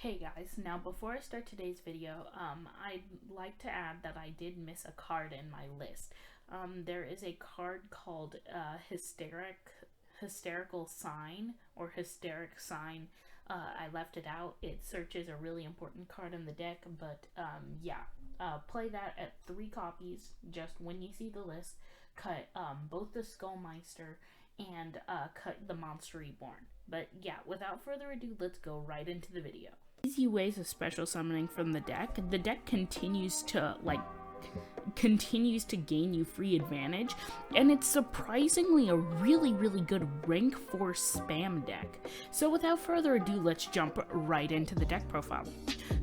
Hey guys, now before I start today's video, I'd like to add that I did miss a card in my list. There is a card called Hysterical Sign or Hysteric Sign. I left it out. It searches a really important card in the deck, but play that at 3 copies. Just when you see the list, cut both the Skullmeister and cut the Monster Reborn. But yeah, without further ado, let's go right into the video. Easy ways of special summoning from the deck. The deck continues to gain you free advantage, and it's surprisingly a really good rank 4 spam deck. So without further ado, let's jump right into the deck profile.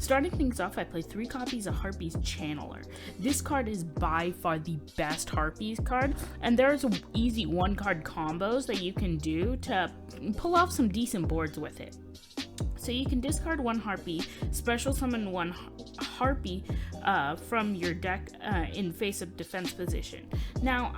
Starting things off, I play 3 copies of Harpie's Channeler. This card is by far the best Harpie's card, and there's easy 1-card combos that you can do to pull off some decent boards with it. So you can discard 1 Harpie, special summon 1 Harpie from your deck in face-up defense position. Now,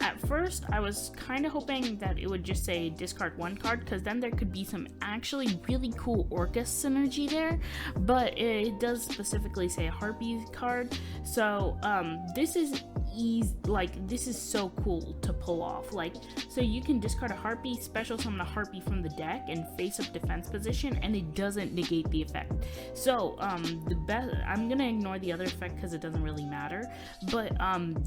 at first, I was kind of hoping that it would just say discard 1 card, because then there could be some actually really cool Orcus synergy there, but it does specifically say Harpie card, so this is this is so cool to pull off. So you can discard a Harpie, special summon a Harpie from the deck in face-up defense position, and it doesn't negate the effect. So I'm gonna ignore the other effect because it doesn't really matter, but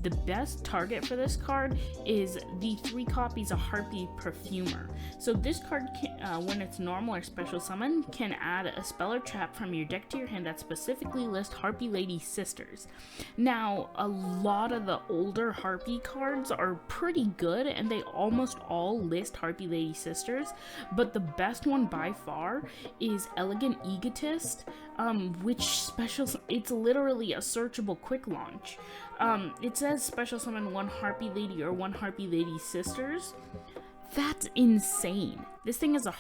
the best target for this card is the 3 copies of Harpie Perfumer. So this card can, when it's normal or special summon, can add a spell or trap from your deck to your hand that specifically lists Harpie Lady Sisters. Now, a lot of the older Harpie cards are pretty good, and they almost all list Harpie Lady Sisters, but the best one by far is Elegant Egotist, it's literally a searchable quick launch. It says special summon 1 Harpie Lady or 1 Harpie Lady Sisters. That's insane. This thing is a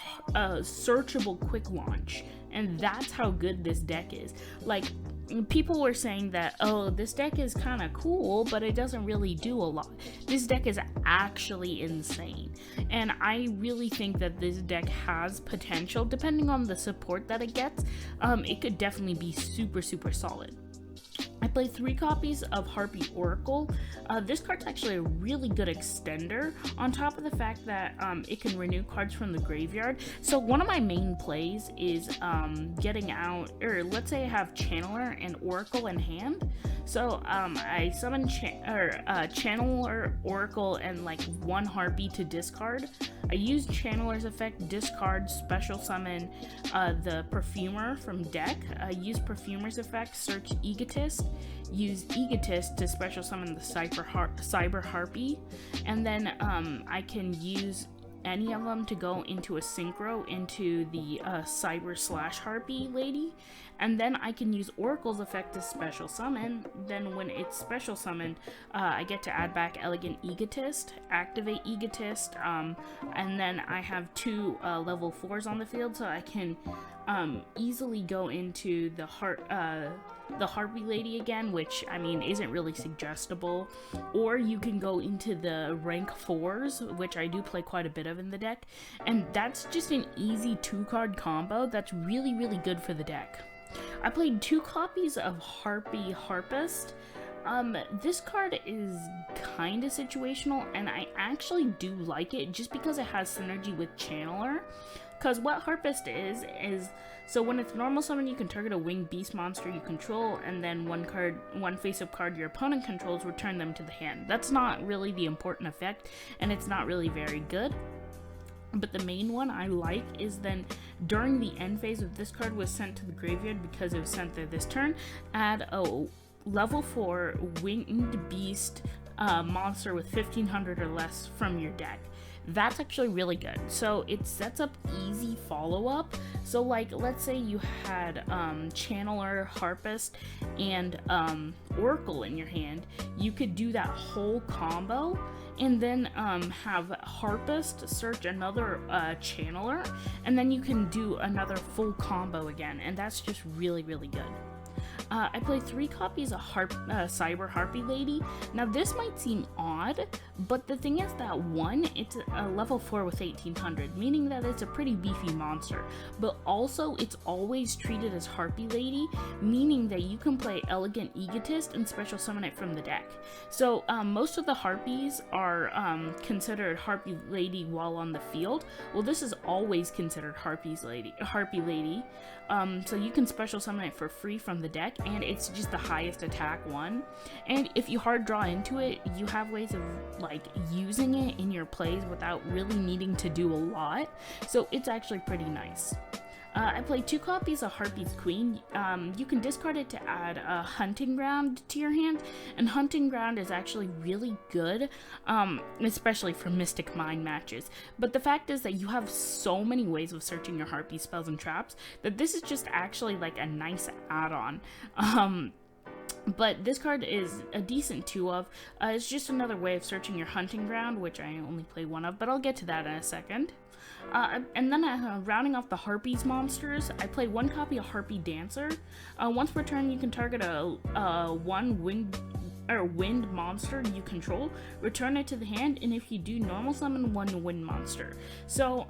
searchable quick launch, and that's how good this deck is. People were saying that, oh, this deck is kind of cool, but it doesn't really do a lot. This deck is actually insane, and I really think that this deck has potential. Depending on the support that it gets, it could definitely be super solid. I play 3 copies of Harpie Oracle. This card's actually a really good extender, on top of the fact that it can renew cards from the graveyard. So one of my main plays is getting out, or let's say I have Channeler and Oracle in hand. So I summon Channeler, Oracle, and 1 Harpie to discard. I use Channeler's effect, discard, special summon the Perfumer from deck. I use Perfumer's effect, search Egotist, use Egotist to special summon the Cyber Harpie, and then I can use any of them to go into a synchro into the Cyber/Harpie Lady, and then I can use Oracle's effect to special summon. Then when it's special summoned, I get to add back Elegant Egotist, activate Egotist, and then I have 2 level 4s on the field, so I can easily go into the Harpie Lady again, which isn't really suggestible, or you can go into the rank 4s, which I do play quite a bit of in the deck, and that's just an easy 2-card combo that's really good for the deck. I played 2 copies of Harpie Harpist. This card is kind of situational, and I actually do like it just because it has synergy with Channeler. Because what Harpist is, so when it's normal summon, you can target a winged beast monster you control, and then 1 face-up card your opponent controls, return them to the hand. That's not really the important effect, and it's not really very good. But the main one I like is then during the end phase, if this card was sent to the graveyard because it was sent there this turn, add a level 4 winged beast monster with 1500 or less from your deck. That's actually really good. So it sets up easy follow-up. So let's say you had Channeler, Harpist, and Oracle in your hand. You could do that whole combo, and then have Harpist search another Channeler, and then you can do another full combo again, and that's just really good. I play 3 copies of Cyber Harpie Lady. Now this might seem odd, but the thing is that one, it's a level 4 with 1800, meaning that it's a pretty beefy monster, but also it's always treated as Harpie Lady, meaning that you can play Elegant Egotist and special summon it from the deck. So most of the Harpies are considered Harpie Lady while on the field. Well, this is always considered Harpie Lady. So you can special summon it for free from the deck, and it's just the highest attack one. And if you hard draw into it, you have ways of like using it in your plays without really needing to do a lot. So it's actually pretty nice. I played 2 copies of Harpie's Queen. You can discard it to add a Hunting Ground to your hand, and Hunting Ground is actually really good, especially for Mystic Mind matches. But the fact is that you have so many ways of searching your Harpie spells and traps that this is just actually like a nice add-on. But this card is a decent 2 of. It's just another way of searching your Hunting Ground, which I only play 1 of, but I'll get to that in a second. And then rounding off the Harpies monsters, I play 1 copy of Harpie Dancer. Once per turn, you can target a 1 wind monster you control, return it to the hand, and if you do, normal summon 1 wind monster. So,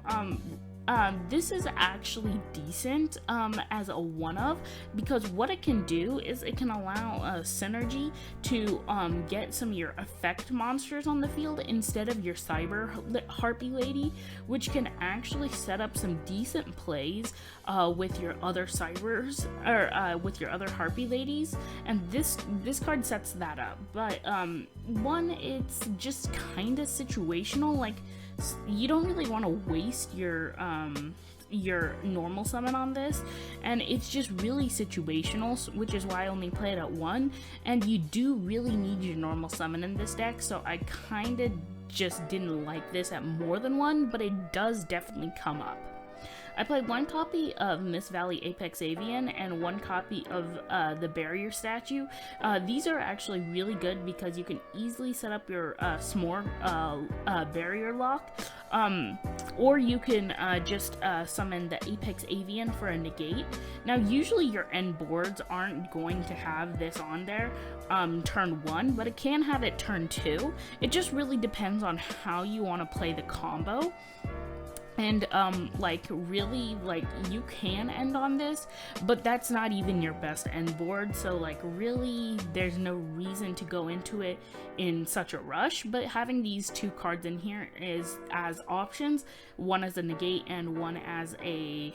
this is actually decent as a 1-of, because what it can do is it can allow synergy to get some of your effect monsters on the field instead of your Cyber Harpie Lady, which can actually set up some decent plays with your other Cybers, or with your other Harpie Ladies, and this card sets that up. But one, it's just kind of situational, like you don't really want to waste your normal summon on this, and it's just really situational, which is why I only play it at 1, and you do really need your normal summon in this deck, so I kind of just didn't like this at more than 1, but it does definitely come up. I played 1 copy of Miss Valley Apex Avian and 1 copy of the Barrier Statue. These are actually really good because you can easily set up your Smorg Barrier Lock, or you can just summon the Apex Avian for a negate. Now, usually your end boards aren't going to have this on there turn 1, but it can have it turn 2. It just really depends on how you want to play the combo. And, really, you can end on this, but that's not even your best end board, so, really, there's no reason to go into it in such a rush, but having these 2 cards in here is as options, 1 as a negate and 1 as a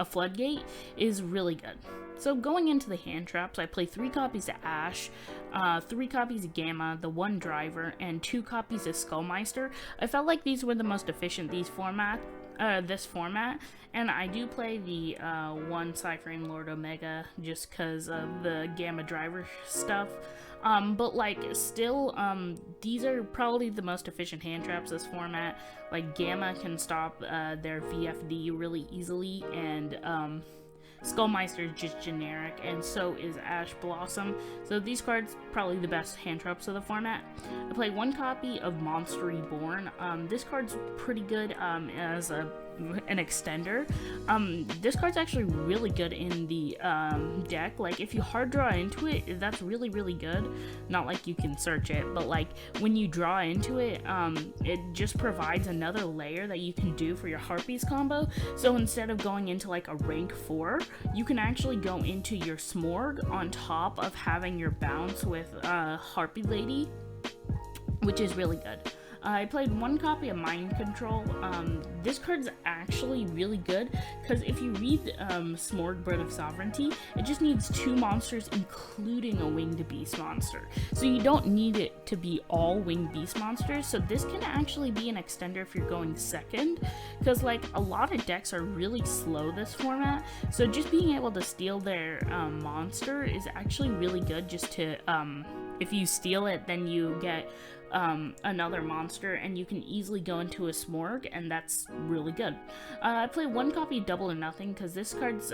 floodgate, is really good. So going into the hand traps, I play 3 copies of Ash, 3 copies of Gamma, the 1 Driver, and 2 copies of Skullmeister. I felt like these were the most efficient this format, and I do play the 1 Cyframe Lord Omega just because of the Gamma Driver stuff. But still, these are probably the most efficient hand traps this format. Gamma can stop their VFD really easily, and Skullmeister is just generic, and so is Ash Blossom. So these cards probably the best hand traps of the format. I play 1 copy of Monster Reborn. This card's pretty good as an extender. This card's actually really good in the deck. If you hard draw into it, that's really, really good. Not like you can search it, but when you draw into it, it just provides another layer that you can do for your Harpies combo. So instead of going into a rank 4, you can actually go into your Smorg on top of having your bounce with Harpie Lady, which is really good. I played 1 copy of Mind Control. This card's actually really good, because if you read Smorg Bird of Sovereignty, it just needs 2 monsters, including a Winged Beast monster. So you don't need it to be all Winged Beast monsters, so this can actually be an extender if you're going second, because a lot of decks are really slow this format, so just being able to steal their monster is actually really good. Just to, if you steal it, then you get another monster, and you can easily go into a Smorg, and that's really good. I play 1 copy of Double or Nothing because this card's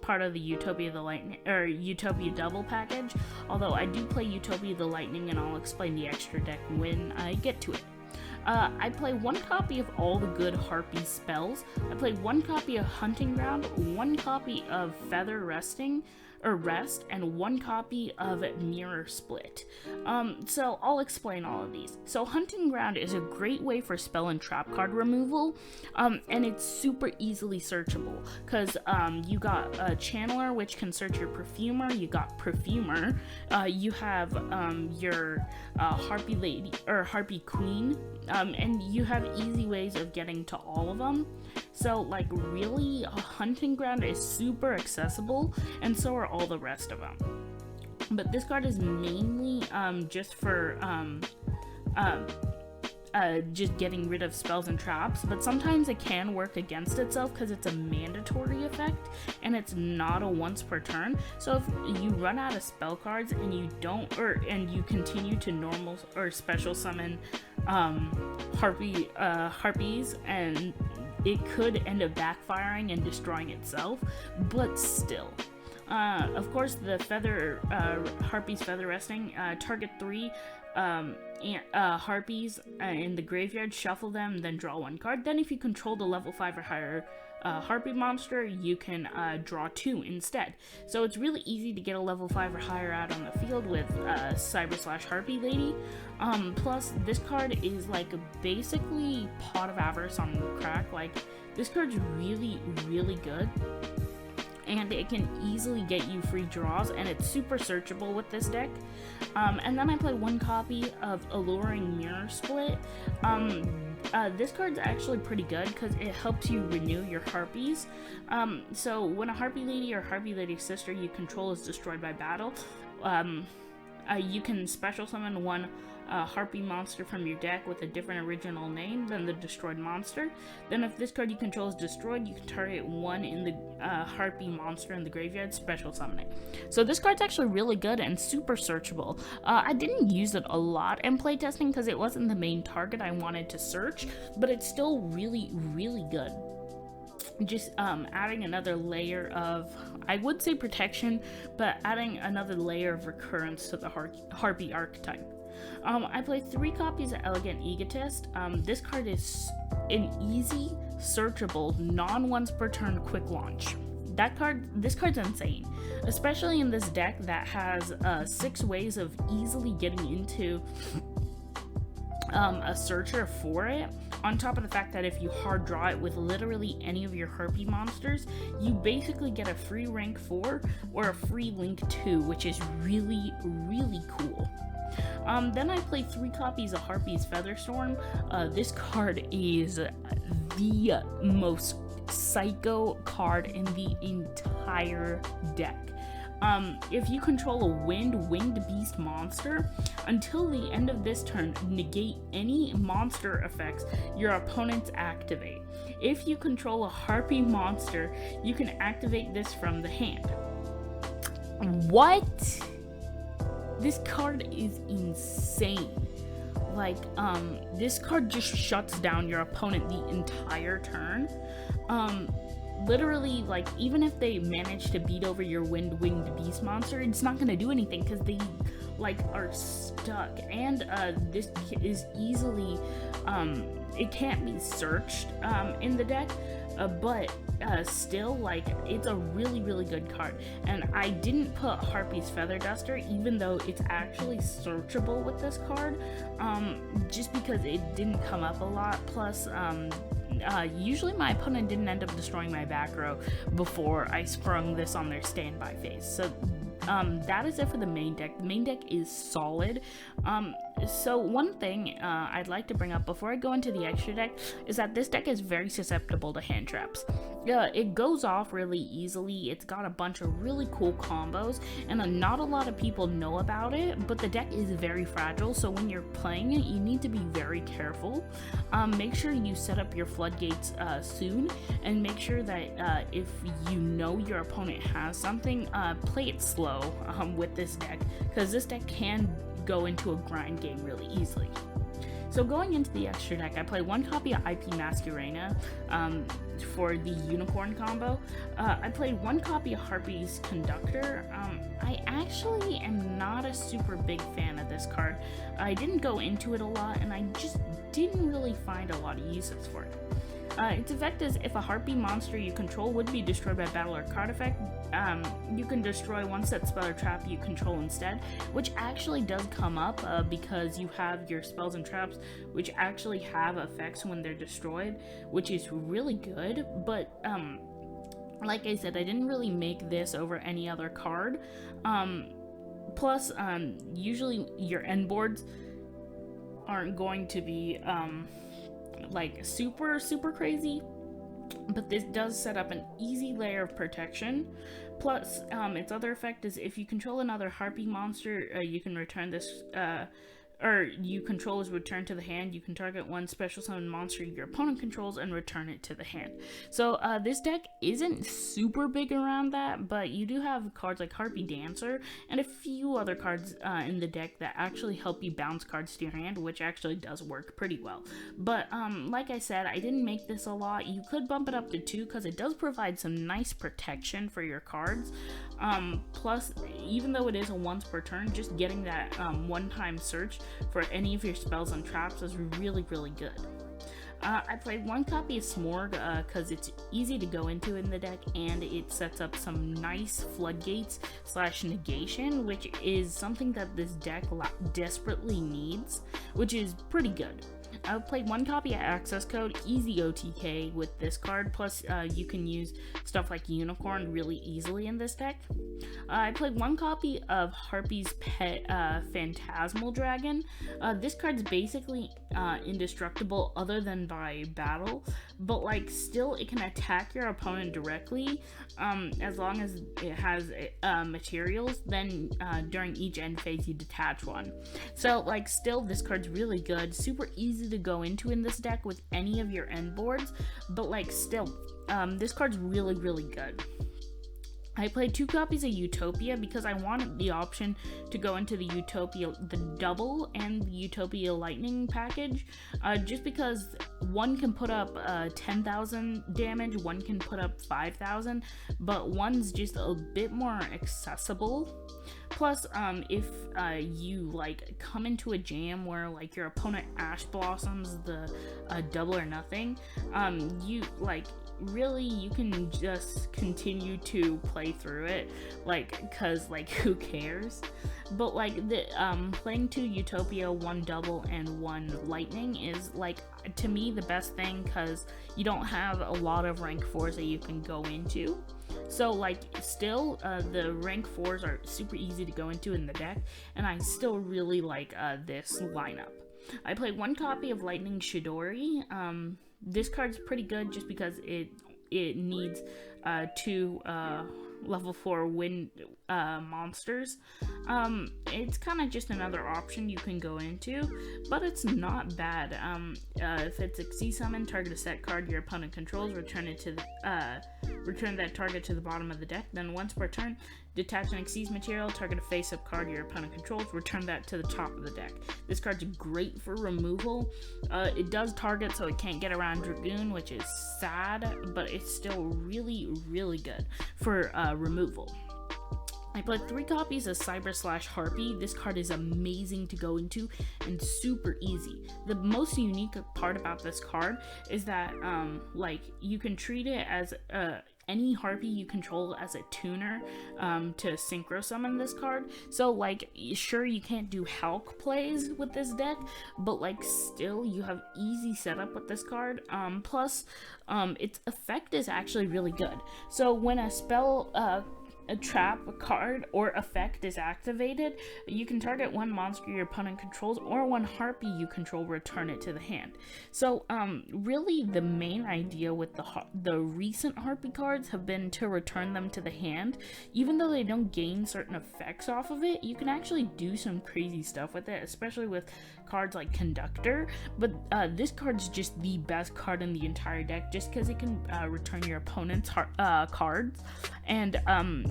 part of the Utopia the Lightning, or Utopia Double package, although I do play Utopia the Lightning, and I'll explain the extra deck when I get to it. I play 1 copy of all the good Harpie spells. I play 1 copy of Hunting Ground, 1 copy of Feather Resting, or Rest, and 1 copy of Mirror Split. So I'll explain all of these. So Hunting Ground is a great way for spell and trap card removal, and it's super easily searchable, because you got a Channeler, which can search your Perfumer, you got Perfumer, you have your Harpie Lady, or Harpie Queen, and you have easy ways of getting to all of them. So, like, really, Hunting Ground is super accessible, and so are all the rest of them. But this card is mainly just for just getting rid of spells and traps, but sometimes it can work against itself because it's a mandatory effect and it's not a once per turn. So if you run out of spell cards and you don't, and you continue to normal or special summon harpies, and it could end up backfiring and destroying itself, but still. Of course, the Harpie's Feather Resting, target 3 Harpies in the graveyard, shuffle them, then draw 1 card. Then if you control the level 5 or higher Harpie monster, you can draw 2 instead. So it's really easy to get a level 5 or higher out on the field with Cyber/Harpie Lady. Plus, this card is like basically Pot of Avarice on crack. Like, this card's really, really good. And it can easily get you free draws, and it's super searchable with this deck. And then I played 1 copy of Alluring Mirror Split. This card's actually pretty good because it helps you renew your Harpies. So when a Harpie Lady or Harpie Lady sister you control is destroyed by battle, you can special summon 1 Harpie monster from your deck with a different original name than the destroyed monster. Then if this card you control is destroyed, you can target 1 in the Harpie monster in the graveyard, special summon it. So this card's actually really good and super searchable. I didn't use it a lot in playtesting because it wasn't the main target I wanted to search, but it's still really, really good. Just adding another layer of, I would say protection, but adding another layer of recurrence to the Harpie archetype. I play 3 copies of Elegant Egotist. This card is an easy, searchable, non-once per turn quick launch. This card's insane, especially in this deck that has 6 ways of easily getting into a searcher for it, on top of the fact that if you hard draw it with literally any of your Harpie monsters, you basically get a free rank 4 or a free link 2, which is really, really cool. Then I play 3 copies of Harpie's Featherstorm. This card is the most psycho card in the entire deck. If you control a winged beast monster, until the end of this turn, negate any monster effects your opponents activate. If you control a Harpie monster, you can activate this from the hand. What? This card is insane. Like, this card just shuts down your opponent the entire turn. Literally, like, even if they manage to beat over your winged beast monster, it's not gonna do anything because they, like, are stuck. And this is easily, it can't be searched in the deck, but still, like, it's a really, really good card. And I didn't put Harpie's Feather Duster, even though it's actually searchable with this card, just because it didn't come up a lot. Plus, usually my opponent didn't end up destroying my back row before I sprung this on their standby phase. So that is it for the main deck. The main deck is solid. So one thing I'd like to bring up before I go into the extra deck is that this deck is very susceptible to hand traps. It goes off really easily. It's got a bunch of really cool combos, and not a lot of people know about it, but the deck is very fragile, so when you're playing it, you need to be very careful. Make sure you set up your floodgates soon, and make sure that if you know your opponent has something, play it slow with this deck, because this deck can go into a grind game really easily. So going into the extra deck, I play 1 copy of IP Masquerena for the Unicorn combo. I played 1 copy of Harpie's Conductor. I actually am not a super big fan of this card. I didn't go into it a lot, and I just didn't really find a lot of uses for it. Its effect is if a Harpie monster you control would be destroyed by battle or card effect, you can destroy one set spell or trap you control instead, which actually does come up because you have your spells and traps which actually have effects when they're destroyed, which is really good. But like I said, I didn't really make this over any other card. Plus, usually your end boards aren't going to be like super crazy, but this does set up an easy layer of protection. Plus, its other effect is if you control another Harpie monster, you can return this, or you control is returned to the hand. You can target one special summon monster your opponent controls and return it to the hand. So this deck isn't super big around that, but you do have cards like Harpie Dancer and a few other cards in the deck that actually help you bounce cards to your hand, which actually does work pretty well. But like I said, I didn't make this a lot. You could bump it up to 2 because it does provide some nice protection for your cards. Plus, even though it is a once per turn, just getting that one-time search for any of your spells and traps is really good. I played 1 copy of Smorg because it's easy to go into in the deck, and it sets up some nice floodgates / negation, which is something that this deck desperately needs, which is pretty good. I played 1 copy of Access Code, easy OTK with this card, plus you can use stuff like Unicorn really easily in this deck. I played 1 copy of Harpie's Pet Phantasmal Dragon. This card's basically indestructible other than by battle, but like still it can attack your opponent directly as long as it has materials. Then during each end phase you detach one. So like still this card's really good, super easy to go into in this deck with any of your end boards, but like still this card's really good. I played 2 copies of Utopia because I wanted the option to go into the Utopia, the double and the Utopia Lightning package, just because one can put up 10,000 damage, one can put up 5,000, but one's just a bit more accessible. Plus, if you like come into a jam where like your opponent Ash Blossoms the double or nothing, you like really you can just continue to play through it, like, cause like who cares. But like the playing 2 Utopia, 1 double and 1 lightning is like to me the best thing, cause you don't have a lot of rank 4s that you can go into. So like still the rank 4s are super easy to go into in the deck, and I still really like this lineup. I played 1 copy of Lightning Shidori. This card's pretty good just because it needs 2 level 4 wind monsters. It's kind of just another option you can go into, but it's not bad. If it's Xyz summon, target a set card your opponent controls, return that target to the bottom of the deck. Then once per turn, detach an Xyz material, target a face-up card your opponent controls, return that to the top of the deck. This card's great for removal. It does target, so it can't get around Dragoon, which is sad, but it's still really good for removal. I played 3 copies of Cyber / Harpie. This card is amazing to go into and super easy. The most unique part about this card is that like you can treat it as any Harpie you control as a tuner to synchro summon this card. So like sure you can't do Hulk plays with this deck, but like still you have easy setup with this card. Plus its effect is actually really good. So when a spell a trap, a card, or effect is activated, you can target 1 monster your opponent controls or 1 Harpie you control, return it to the hand. So really the main idea with the recent Harpie cards have been to return them to the hand. Even though they don't gain certain effects off of it, you can actually do some crazy stuff with it, especially with cards like Conductor. But this card's just the best card in the entire deck just because it can return your opponent's cards, and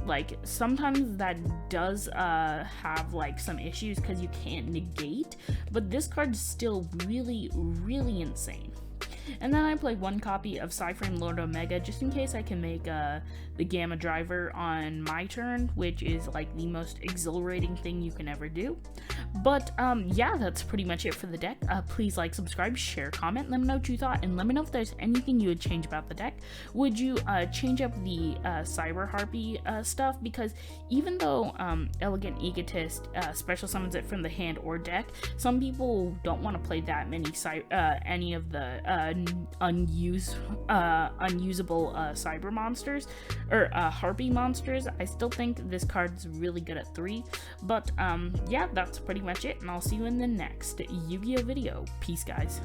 like sometimes that does have like some issues because you can't negate, but this card's still really insane. And then I play one copy of Psyframe Lord Omega just in case I can make the Gamma Driver on my turn, which is like the most exhilarating thing you can ever do. But yeah, that's pretty much it for the deck. Please like, subscribe, share, comment, let me know what you thought, and let me know if there's anything you would change about the deck. Would you change up the Cyber Harpie stuff? Because even though Elegant Egotist special summons it from the hand or deck, some people don't want to play that many any of the unusable cyber monsters or Harpie monsters. I still think this card's really good at 3, but yeah, that's pretty much it, and I'll see you in the next Yu-Gi-Oh video. Peace, guys.